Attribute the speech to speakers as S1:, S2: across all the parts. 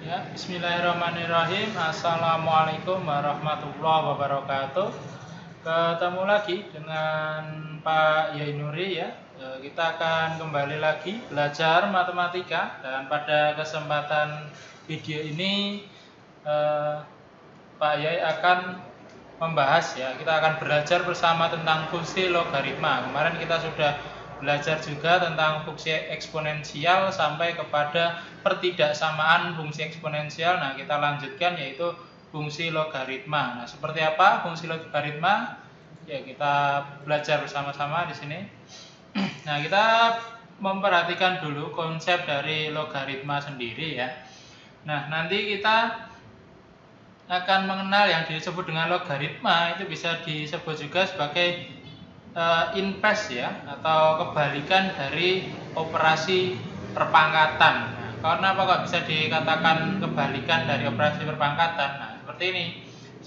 S1: Ya, bismillahirrahmanirrahim. Assalamualaikum warahmatullahi wabarakatuh. Ketemu lagi dengan Pak Yainuri ya. Kita akan kembali lagi belajar matematika, dan pada kesempatan video ini Pak Yai akan membahas ya. Kita akan belajar bersama tentang fungsi logaritma. Kemarin kita sudah belajar juga tentang fungsi eksponensial sampai kepada pertidaksamaan fungsi eksponensial. Nah, kita lanjutkan yaitu fungsi logaritma. Nah, seperti apa fungsi logaritma? Ya, kita belajar bersama-sama di sini. Nah, kita memperhatikan dulu konsep dari logaritma sendiri ya. Nah, nanti kita akan mengenal yang disebut dengan logaritma, itu bisa disebut juga sebagai inverse ya, atau kebalikan dari operasi perpangkatan. Nah, kenapa kok bisa dikatakan kebalikan dari operasi perpangkatan? Nah, seperti ini.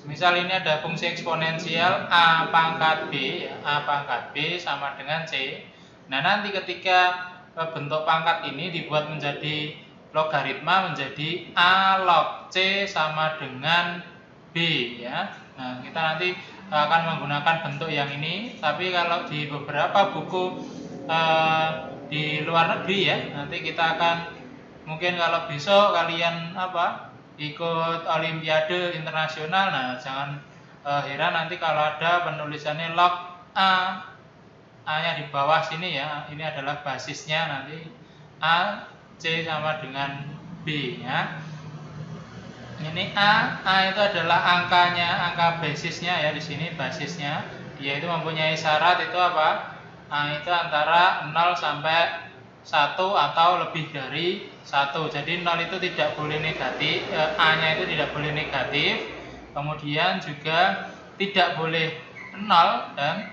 S1: Misal ini ada fungsi eksponensial a pangkat b, ya, a pangkat b sama dengan c. Nah, nanti ketika bentuk pangkat ini dibuat menjadi logaritma menjadi a log c sama dengan b ya. Nah, kita nanti akan menggunakan bentuk yang ini, tapi kalau di beberapa buku di luar negeri ya, nanti kita akan mungkin kalau besok kalian ikut olimpiade internasional, nah jangan heran nanti kalau ada penulisannya log a, a-nya di bawah sini ya, ini adalah basisnya, nanti a c sama dengan b ya. Ini A itu adalah angkanya, angka basisnya ya, di sini basisnya, yaitu mempunyai syarat itu apa? A itu antara 0 sampai 1 atau lebih dari 1. Jadi 0 itu tidak boleh negatif, A-nya itu tidak boleh negatif. Kemudian juga tidak boleh 0 dan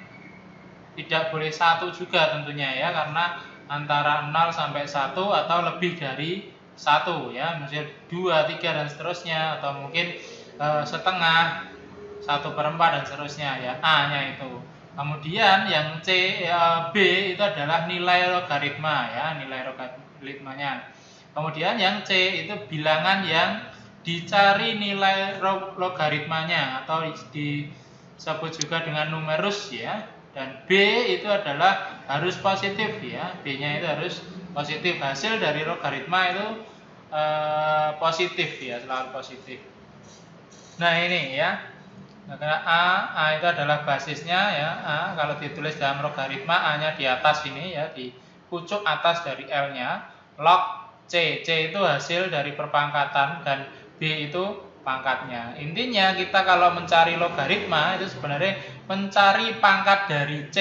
S1: tidak boleh 1 juga tentunya ya, karena antara 0 sampai 1 atau lebih dari 1 ya, misalnya 2, 3 dan seterusnya, atau mungkin setengah, 1/4 dan seterusnya ya, A-nya itu. Kemudian yang C, B itu adalah nilai logaritma ya, nilai logaritmanya. Kemudian yang C itu bilangan yang dicari nilai logaritmanya, atau disebut juga dengan numerus ya. Dan B itu adalah harus positif ya, B-nya itu harus positif. Hasil dari logaritma itu positif ya, selalu positif. Nah, ini ya. Nah, karena A itu adalah basisnya ya. A kalau ditulis dalam logaritma, A-nya di atas ini ya, di pucuk atas dari L-nya. Log C, C itu hasil dari perpangkatan, dan B itu pangkatnya. Intinya kita kalau mencari logaritma itu sebenarnya mencari pangkat dari C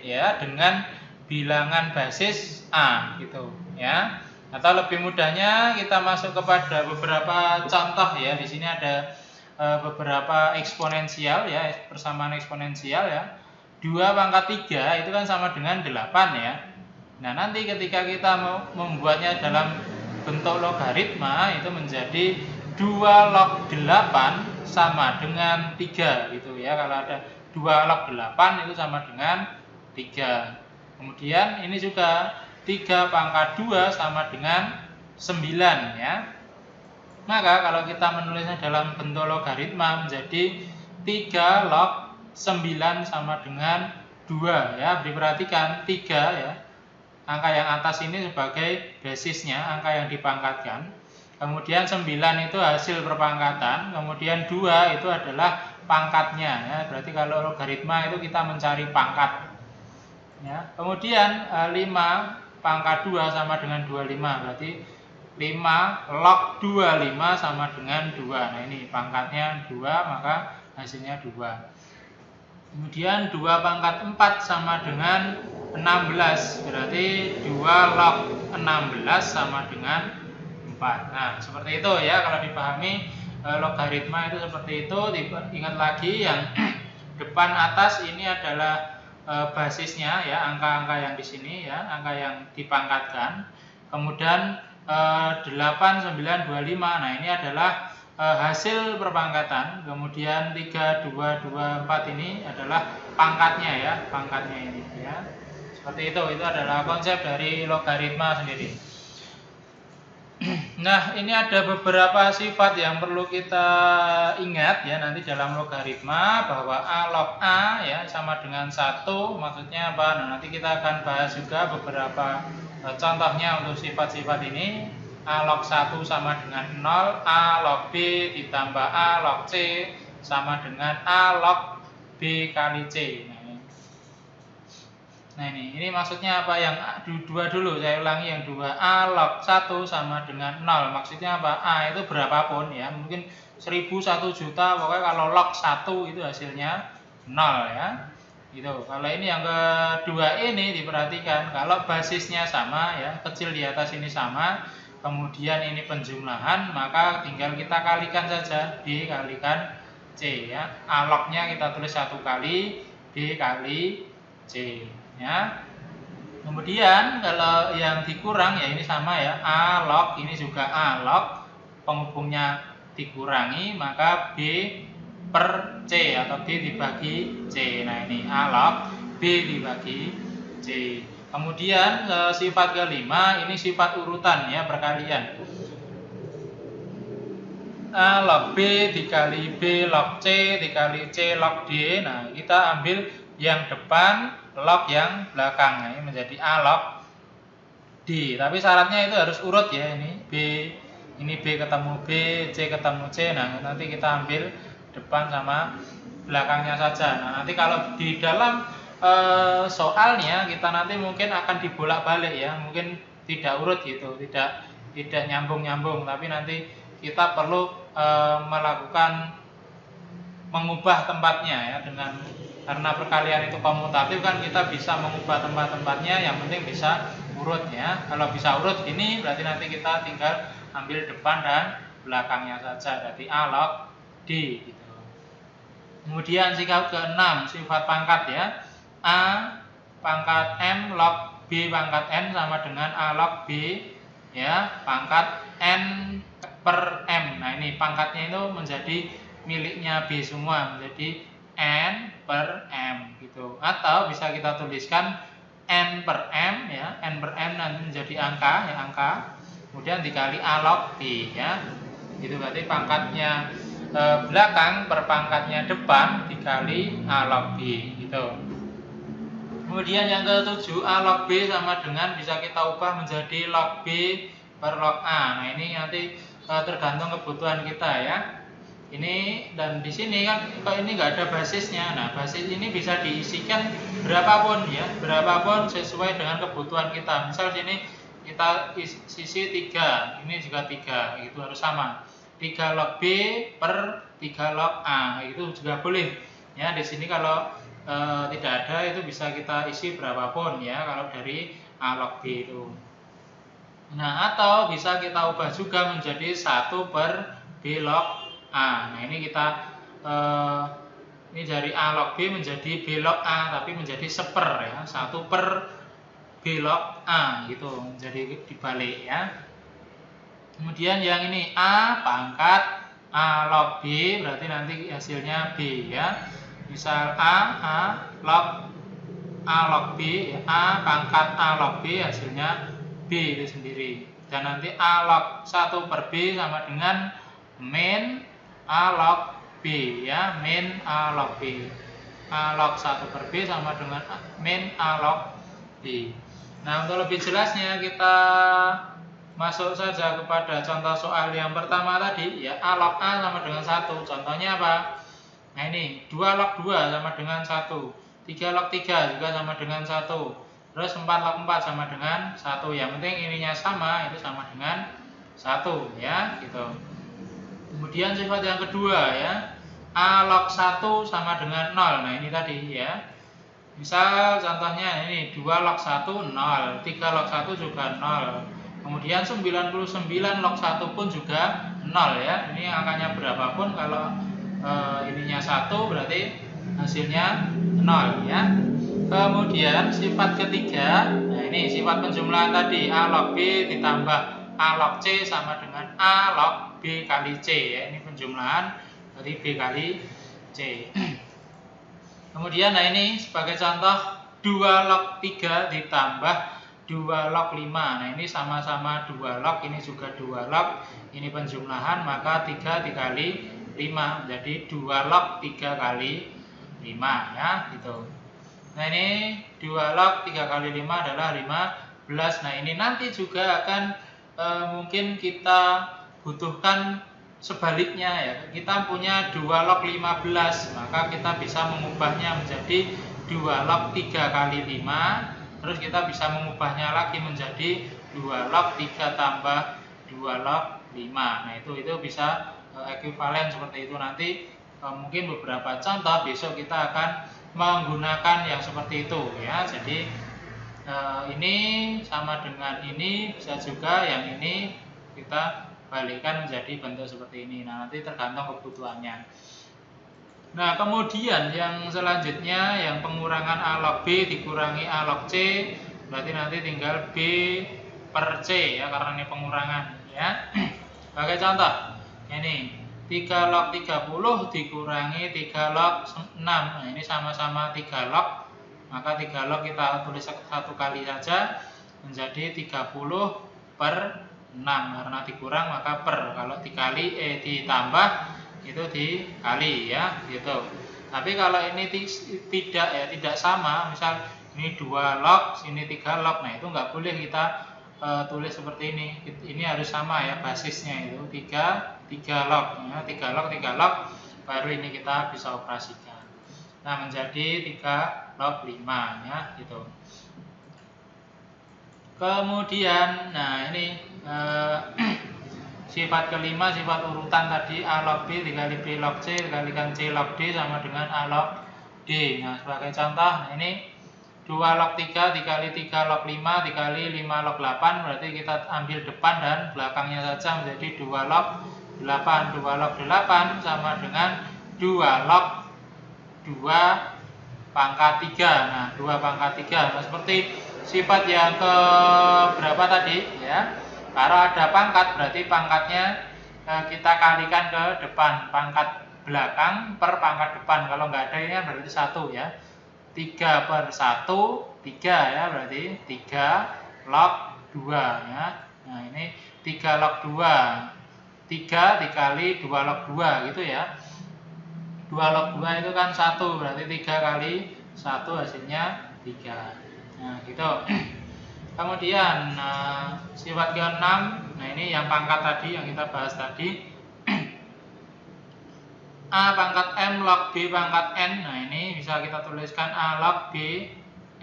S1: ya dengan bilangan basis A gitu ya. Atau lebih mudahnya kita masuk kepada beberapa contoh ya. Di sini ada beberapa eksponensial ya, persamaan eksponensial ya. 2 pangkat 3 itu kan sama dengan 8 ya. Nah, nanti ketika kita mau membuatnya dalam bentuk logaritma itu menjadi 2 log 8 sama dengan 3 gitu ya. Kalau ada 2 log 8 itu sama dengan 3. Kemudian ini juga 3 pangkat 2 sama dengan 9 ya. Maka kalau kita menulisnya dalam bentuk logaritma menjadi 3 log 9 sama dengan 2 ya. Diperhatikan 3 ya. Angka yang atas ini sebagai basisnya, angka yang dipangkatkan. Kemudian 9 itu hasil perpangkatan, kemudian 2 itu adalah pangkatnya ya. Berarti kalau logaritma itu kita mencari pangkat. Ya. Kemudian 5 pangkat 2 sama dengan 25, berarti 5 log 25 sama dengan 2. Nah, ini pangkatnya 2, maka hasilnya 2. Kemudian 2 pangkat 4 sama dengan 16, berarti 2 log 16 sama dengan 4. Nah, seperti itu ya, kalau dipahami logaritma itu seperti itu. Ingat lagi yang depan atas ini adalah basisnya ya, angka-angka yang di sini ya, angka yang dipangkatkan. Kemudian 8, 9, 25. Nah, ini adalah hasil perpangkatan. Kemudian 3, 2, 2, 4 ini adalah pangkatnya ya, pangkatnya ini ya. Seperti itu adalah konsep dari logaritma sendiri. Nah, ini ada beberapa sifat yang perlu kita ingat ya nanti dalam logaritma, bahwa A log A ya sama dengan 1, maksudnya apa? Nah, nanti kita akan bahas juga beberapa contohnya untuk sifat-sifat ini. A log 1 sama dengan 0, A log B ditambah A log C sama dengan A log B kali C. Nah ini maksudnya apa? Yang dua dulu, saya ulangi yang dua. A log 1 sama dengan 0. Maksudnya apa? A itu berapapun ya, mungkin 1000, 1 juta, pokoknya kalau log 1 itu hasilnya 0 ya. Gitu. Kalau ini yang kedua ini diperhatikan, kalau basisnya sama ya, kecil di atas ini sama, kemudian ini penjumlahan, maka tinggal kita kalikan saja, B kalikan C ya. A lognya kita tulis 1 kali, B kali C ya. Kemudian kalau yang dikurang ya ini sama ya, A log, ini juga A log, penghubungnya dikurangi, maka B per C atau B dibagi C. Nah ini A log B dibagi C. Kemudian sifat kelima, ini sifat urutan ya, perkalian. A log B dikali B log C dikali C log D. Nah kita ambil yang depan, log yang belakang. Nah, ini menjadi A log D. Tapi syaratnya itu harus urut ya, ini B, ini B ketemu B, C ketemu C. Nah, nanti kita ambil depan sama belakangnya saja. Nah, nanti kalau di dalam soalnya kita nanti mungkin akan dibolak-balik ya, mungkin tidak urut gitu, tidak nyambung-nyambung, tapi nanti kita perlu melakukan mengubah tempatnya ya, dengan karena perkalian itu komutatif kan, kita bisa mengubah tempat-tempatnya, yang penting bisa urut ya. Kalau bisa urut ini berarti nanti kita tinggal ambil depan dan belakangnya saja, berarti A log D gitu. Kemudian sifat ke-6, sifat pangkat ya. A pangkat M log B pangkat N sama dengan A log B ya pangkat N per M. Nah ini pangkatnya itu menjadi miliknya B semua, menjadi N per M gitu. Atau bisa kita tuliskan N per M ya, N per M nanti menjadi angka ya, angka, kemudian dikali A log B ya. Itu berarti pangkatnya belakang per pangkatnya depan dikali A log B gitu. Kemudian yang ke-7, A log B sama dengan bisa kita ubah menjadi log B per log A. Nah ini nanti tergantung kebutuhan kita ya. Ini dan di sini kan kalau ini nggak ada basisnya. Nah basis ini bisa diisikan berapapun ya, berapapun sesuai dengan kebutuhan kita. Misal sini kita sisi 3, ini juga 3, itu harus sama. 3 log B per 3 log A, itu juga boleh ya. Di sini kalau tidak ada, itu bisa kita isi berapapun ya kalau dari A log B itu. Nah atau bisa kita ubah juga menjadi 1 per B log A. Nah ini kita ini dari A log B menjadi B log A, tapi menjadi seper ya, 1 per B log A gitu, jadi dibalik ya. Kemudian yang ini A pangkat A log B, berarti nanti hasilnya B ya. Misal A log B ya, A pangkat A log B hasilnya B itu sendiri. Dan nanti A log 1 per B sama dengan min A log B ya, min A log B. A log 1 per B sama dengan min A log B. Nah untuk lebih jelasnya kita masuk saja kepada contoh soal yang pertama tadi ya. A log A sama dengan 1, contohnya apa? Nah ini 2 log 2 sama dengan 1, 3 log 3 juga sama dengan 1, terus 4 log 4 sama dengan 1. Yang penting ininya sama, itu sama dengan 1 ya gitu. Kemudian sifat yang kedua ya, A log 1 sama dengan 0. Nah ini tadi ya, misal contohnya ini 2 log 1 0, 3 log 1 juga 0, kemudian 99 log 1 pun juga 0 ya. Ini angkanya berapapun, kalau ininya 1 berarti hasilnya 0 ya. Kemudian sifat ketiga, nah ini sifat penjumlahan tadi, A log B ditambah A log C sama dengan A log B kali C ya. Ini penjumlahan dari B kali C. Kemudian nah ini sebagai contoh 2 log 3 ditambah 2 2 log 5. Nah, ini sama-sama 2 log, ini juga 2 log. Ini penjumlahan, maka 3 dikali 5 jadi 2 log 3 kali 5 ya, gitu. Nah, ini 2 log 3 kali 5 adalah 15. Nah, ini nanti juga akan mungkin kita butuhkan sebaliknya ya. Kita punya 2 log 15, maka kita bisa mengubahnya menjadi 2 log 3 kali 5. Terus kita bisa mengubahnya lagi menjadi 2 log 3 tambah 2 log 5. Nah, itu bisa ekuivalen seperti itu. Nanti mungkin beberapa contoh besok kita akan menggunakan yang seperti itu ya. Jadi ini sama dengan ini, bisa juga yang ini kita balikkan menjadi bentuk seperti ini. Nah, nanti tergantung kebutuhannya. Nah, kemudian yang selanjutnya yang pengurangan A log B dikurangi A log C, berarti nanti tinggal B per C ya, karena ini pengurangan ya. Sebagai contoh, ini 3 log 30 dikurangi 3 log 6. Nah, ini sama-sama 3 log, maka 3 log kita tulis satu kali saja menjadi 30 per 6, karena dikurang maka per, kalau dikali ditambah itu dikali ya, gitu. Tapi kalau ini tidak sama, misal ini 2 log, sini 3 log, nah itu nggak boleh kita tulis seperti ini. Ini harus sama ya, basisnya itu 3 log ya, 3 log 3 log, baru ini kita bisa operasikan. Nah, menjadi 3 log 5 ya, gitu. Kemudian, nah ini sifat kelima, sifat urutan tadi A log B dikali B log C dikalikan C log D sama dengan A log D. Nah, sebagai contoh, nah ini 2 log 3 dikali 3 log 5 dikali 5 log 8, berarti kita ambil depan dan belakangnya saja menjadi 2 log 8. 2 log 8 sama dengan 2 log 2 pangkat 3. Nah, 2 pangkat 3. Nah, seperti sifat yang ke berapa tadi ya. Kalau ada pangkat, berarti pangkatnya kita kalikan ke depan, pangkat belakang per pangkat depan. Kalau nggak ada ini berarti 1 ya. 3 per 1, 3 ya, berarti 3 log 2 ya. Nah, ini 3 log 2, 3 dikali 2 log 2 gitu ya. 2 log 2 itu kan 1, berarti 3 kali 1 hasilnya 3. Nah, gitu. Kemudian sifat ke-6, nah ini yang pangkat tadi yang kita bahas tadi. A pangkat M log B pangkat N. Nah, ini bisa kita tuliskan A log B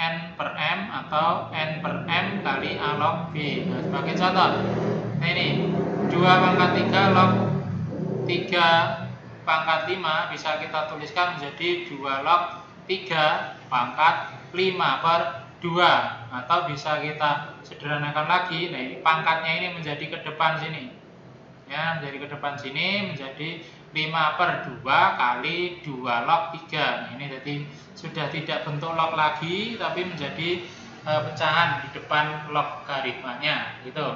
S1: N per M atau N per M kali A log B. Nah, sebagai contoh, nah ini 2 pangkat 3 log 3 pangkat 5 bisa kita tuliskan menjadi 2 log 3 pangkat 5 per 2, atau bisa kita sederhanakan lagi. Nah, ini pangkatnya ini menjadi ke depan sini ya, menjadi ke depan sini menjadi 5 per 2 kali 2 log 3. Nah, ini jadi sudah tidak bentuk log lagi, tapi menjadi pecahan di depan logaritmanya gitu.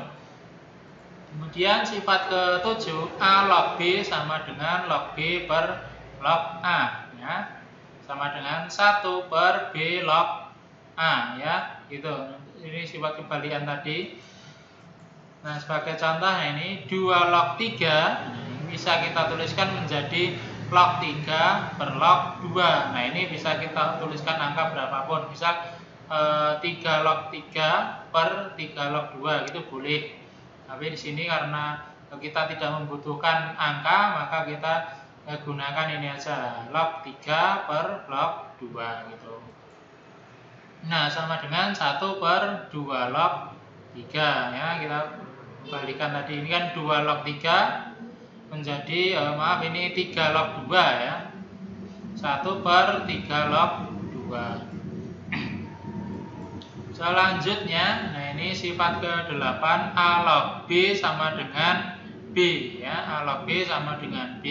S1: Kemudian sifat ke-7, A log B sama dengan log B per log A ya, sama dengan 1 per B log A ya, gitu. Ini sifat kebalikan tadi. Nah, sebagai contoh ini 2 log 3 bisa kita tuliskan menjadi log 3 per log 2. Nah, ini bisa kita tuliskan angka berapapun. Misal 3 log 3 per 3 log 2 gitu boleh. Tapi di sini karena kita tidak membutuhkan angka, maka kita gunakan ini aja, log 3 per log 2 gitu. Nah, sama dengan 1 per 2 log 3 ya. Kita kembalikan tadi, ini kan 2 log 3 menjadi maaf, ini 3 log 2 ya. 1 per 3 log 2. Selanjutnya, nah ini sifat ke-8, A log B sama dengan B ya. A log B sama dengan B.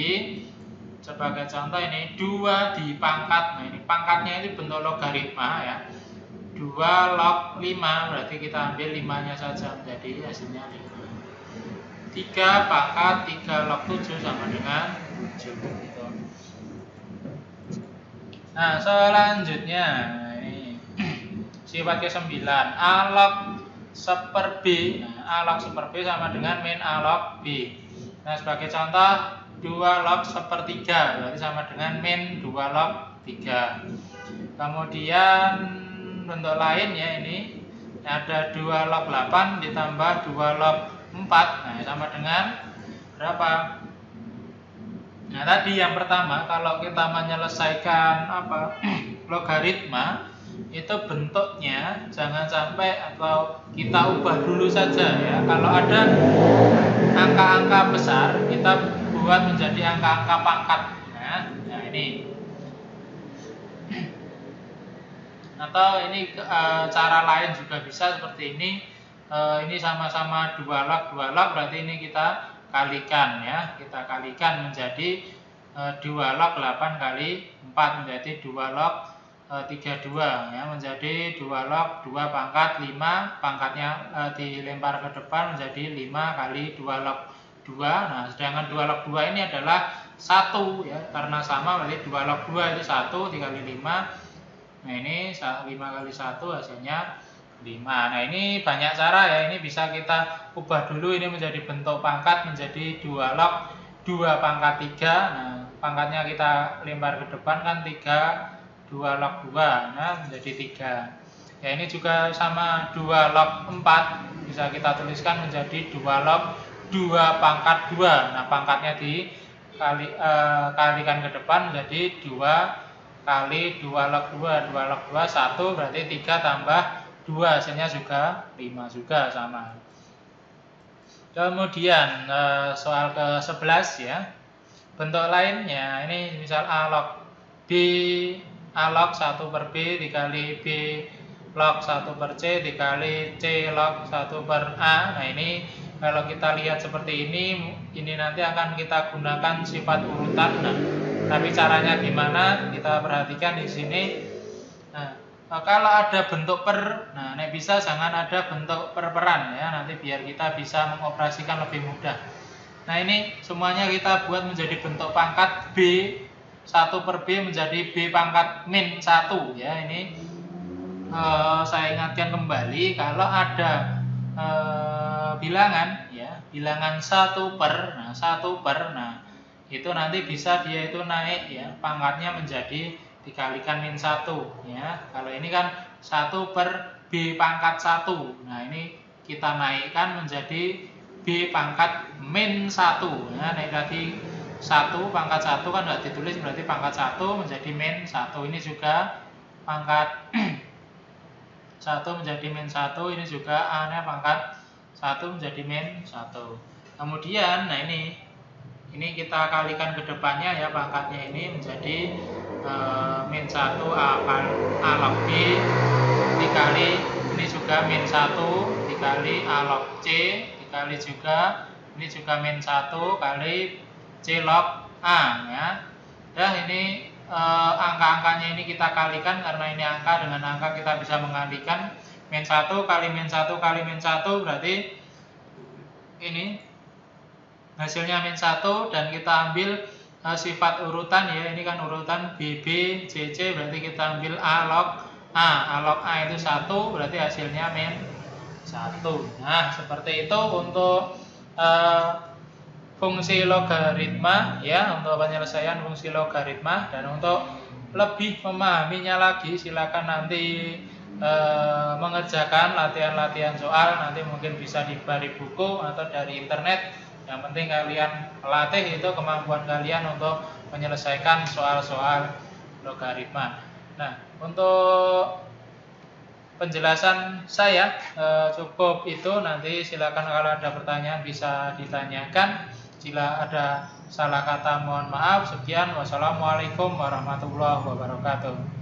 S1: Sebagai contoh ini 2 dipangkat. Nah, ini pangkatnya ini bentuk logaritma ya. 2 log 5, berarti kita ambil 5-nya saja menjadi hasilnya 5. 3 pangkat 3 log 7 sama dengan 7 gitu. Nah, selanjutnya ini sifat ke-9, A log seper B. Nah, A log seper B sama dengan min A log B. Nah, sebagai contoh 2 log sepertiga berarti sama dengan min 2 log 3. Kemudian bentuk lain ya, ini ada 2 log 8 ditambah 2 log 4. Nah, sama dengan berapa? Nah, tadi yang pertama kalau kita menyelesaikan logaritma itu bentuknya jangan sampai atau kita ubah dulu saja ya. Kalau ada angka-angka besar kita buat menjadi angka-angka pangkat. Nah, ini. Atau ini cara lain juga bisa seperti ini. Ini sama-sama 2 log berarti ini kita kalikan ya. Kita kalikan menjadi 2 log 8 kali 4 menjadi 2 log 32 ya, menjadi 2 log 2 pangkat 5, pangkatnya dilempar ke depan menjadi 5 kali 2 log 2. Nah, sedangkan 2 log 2 ini adalah 1 ya, karena sama berarti 2 log 2 itu 1 dikali 5. Nah, ini 5 kali 1 hasilnya 5. Nah, ini banyak cara ya, ini bisa kita ubah dulu ini menjadi bentuk pangkat menjadi 2 log 2 pangkat 3. Nah, pangkatnya kita lempar ke depan kan 3 2 log 2, nah menjadi 3. Ya, ini juga sama 2 log 4 bisa kita tuliskan menjadi 2 log 2 pangkat 2. Nah, pangkatnya kalikan ke depan menjadi 2 kali 2 log 2. 2 log 2 1 berarti 3 tambah 2 hasilnya juga 5 juga sama. Kemudian soal ke-11 ya. Bentuk lainnya ini misal A log B, A log 1 per B dikali B log 1 per C dikali C log 1 per A. Nah, ini kalau kita lihat seperti ini nanti akan kita gunakan sifat urutan. Nah, tapi caranya gimana? Kita perhatikan di sini. Nah, kalau ada bentuk per, nah ini bisa jangan ada bentuk per-peran ya, nanti biar kita bisa mengoperasikan lebih mudah. Nah, ini semuanya kita buat menjadi bentuk pangkat B 1 per B menjadi B pangkat min 1 ya. Ini saya ingatkan kembali kalau ada bilangan ya, bilangan 1 per, nah 1 per, nah itu nanti bisa dia itu naik ya, pangkatnya menjadi dikalikan min 1 ya. Kalau ini kan 1 per B pangkat 1. Nah, ini kita naikkan menjadi B pangkat min 1 ya. Naik lagi 1 pangkat 1 kan tidak ditulis berarti pangkat 1 menjadi min 1. Ini juga pangkat 1 menjadi min 1, ini juga A-nya pangkat 1 menjadi min 1. Kemudian nah ini kita kalikan ke depannya ya, pangkatnya ini menjadi min 1 A log B dikali ini juga min 1 dikali A log C dikali juga ini juga min 1 kali C log A ya. Nah, ini angka-angkanya ini kita kalikan karena ini angka dengan angka kita bisa mengalikan. Min 1 kali min 1 kali min 1 berarti ini hasilnya min 1 dan kita ambil sifat urutan ya. Ini kan urutan BB CC berarti kita ambil A log A. A log A itu 1 berarti hasilnya min 1. Nah, seperti itu untuk fungsi logaritma ya, untuk penyelesaian fungsi logaritma. Dan untuk lebih memahaminya lagi silakan nanti mengerjakan latihan-latihan soal, nanti mungkin bisa dari buku atau dari internet. Yang penting kalian latih itu kemampuan kalian untuk menyelesaikan soal-soal logaritma. Nah, untuk penjelasan saya cukup itu. Nanti silakan kalau ada pertanyaan bisa ditanyakan. Jika ada salah kata mohon maaf. Sekian, wassalamualaikum warahmatullahi wabarakatuh.